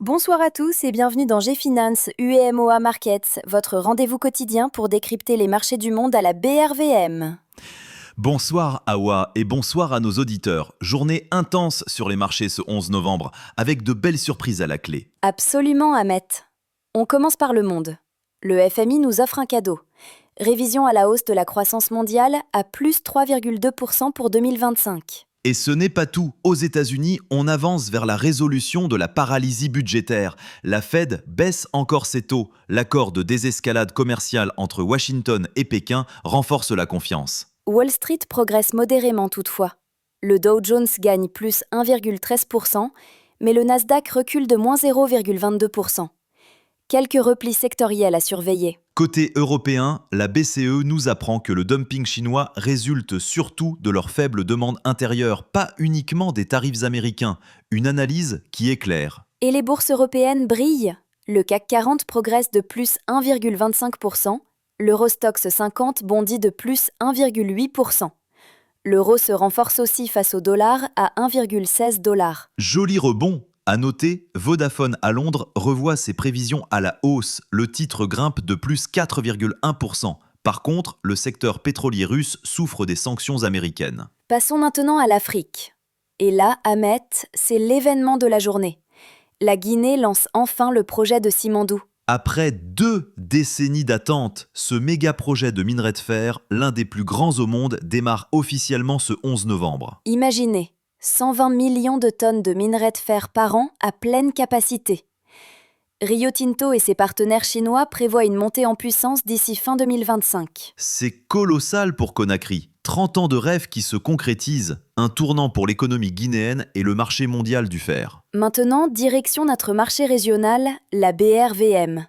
Bonsoir à tous et bienvenue dans Gfinance UEMOA Markets, votre rendez-vous quotidien pour décrypter les marchés du monde à la BRVM. Bonsoir Awa et bonsoir à nos auditeurs. Journée intense sur les marchés ce 11 novembre, avec de belles surprises à la clé. Absolument, Ahmet. On commence par le monde. Le FMI nous offre un cadeau. Révision à la hausse de la croissance mondiale à plus 3,2% pour 2025. Et ce n'est pas tout. Aux États-Unis, on avance vers la résolution de la paralysie budgétaire. La Fed baisse encore ses taux. L'accord de désescalade commerciale entre Washington et Pékin renforce la confiance. Wall Street progresse modérément toutefois. Le Dow Jones gagne plus 1,13%, mais le Nasdaq recule de moins 0,22%. Quelques replis sectoriels à surveiller. Côté européen, la BCE nous apprend que le dumping chinois résulte surtout de leur faible demande intérieure, pas uniquement des tarifs américains. Une analyse qui est claire. Et les bourses européennes brillent. Le CAC 40 progresse de plus 1,25%, l'Eurostoxx 50 bondit de plus 1,8%. L'euro se renforce aussi face au dollar à 1,16 $. Joli rebond. À noter, Vodafone à Londres revoit ses prévisions à la hausse. Le titre grimpe de plus 4,1%. Par contre, le secteur pétrolier russe souffre des sanctions américaines. Passons maintenant à l'Afrique. Et là, Ahmet, c'est l'événement de la journée. La Guinée lance enfin le projet de Simandou. Après 2 décennies d'attente, ce méga projet de minerai de fer, l'un des plus grands au monde, démarre officiellement ce 11 novembre. Imaginez, 120 millions de tonnes de minerai de fer par an à pleine capacité. Rio Tinto et ses partenaires chinois prévoient une montée en puissance d'ici fin 2025. C'est colossal pour Conakry. 30 ans de rêve qui se concrétisent. Un tournant pour l'économie guinéenne et le marché mondial du fer. Maintenant, direction notre marché régional, la BRVM.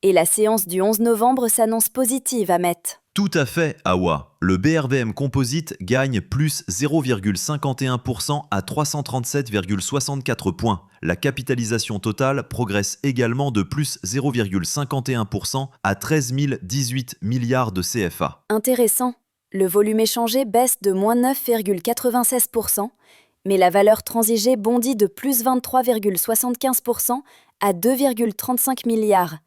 Et la séance du 11 novembre s'annonce positive, Ahmet. Tout à fait, Awa. Le BRVM Composite gagne plus 0,51% à 337,64 points. La capitalisation totale progresse également de plus 0,51% à 13 018 milliards de CFA. Intéressant. Le volume échangé baisse de moins 9,96%, mais la valeur transigée bondit de plus 23,75% à 2,35 milliards.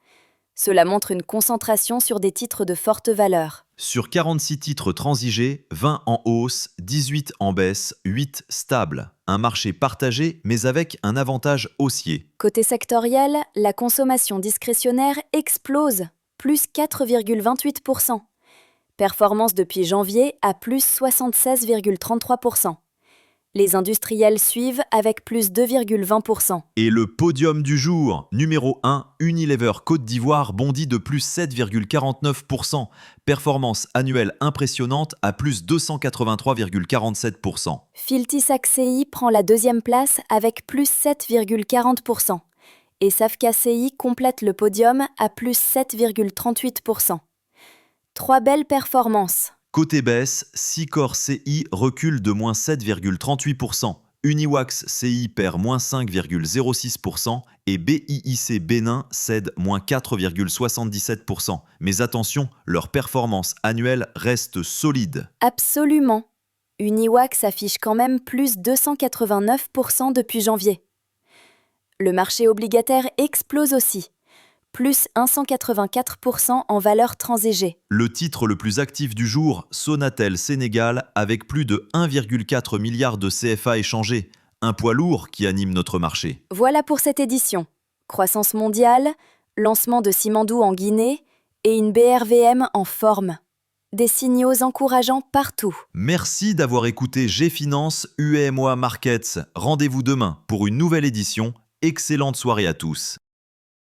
Cela montre une concentration sur des titres de forte valeur. Sur 46 titres transigés, 20 en hausse, 18 en baisse, 8 stables. Un marché partagé, mais avec un avantage haussier. Côté sectoriel, la consommation discrétionnaire explose, plus 4,28%. Performance depuis janvier à plus 76,33%. Les industriels suivent avec plus 2,20%. Et le podium du jour, numéro 1, Unilever Côte d'Ivoire bondit de plus 7,49%. Performance annuelle impressionnante à plus 283,47%. Filtis AXEI prend la deuxième place avec plus 7,40%. Et Safca CI complète le podium à plus 7,38%. 3 belles performances. Côté baisse, Sicor CI recule de moins 7,38%, Uniwax CI perd moins 5,06% et BIIC Bénin cède moins 4,77%. Mais attention, leur performance annuelle reste solide. Absolument. Uniwax affiche quand même plus 289% depuis janvier. Le marché obligataire explose aussi. Plus 184% en valeur transigée. Le titre le plus actif du jour, Sonatel Sénégal, avec plus de 1,4 milliard de CFA échangés. Un poids lourd qui anime notre marché. Voilà pour cette édition. Croissance mondiale, lancement de Simandou en Guinée et une BRVM en forme. Des signaux encourageants partout. Merci d'avoir écouté Gfinance UEMOA Markets. Rendez-vous demain pour une nouvelle édition. Excellente soirée à tous.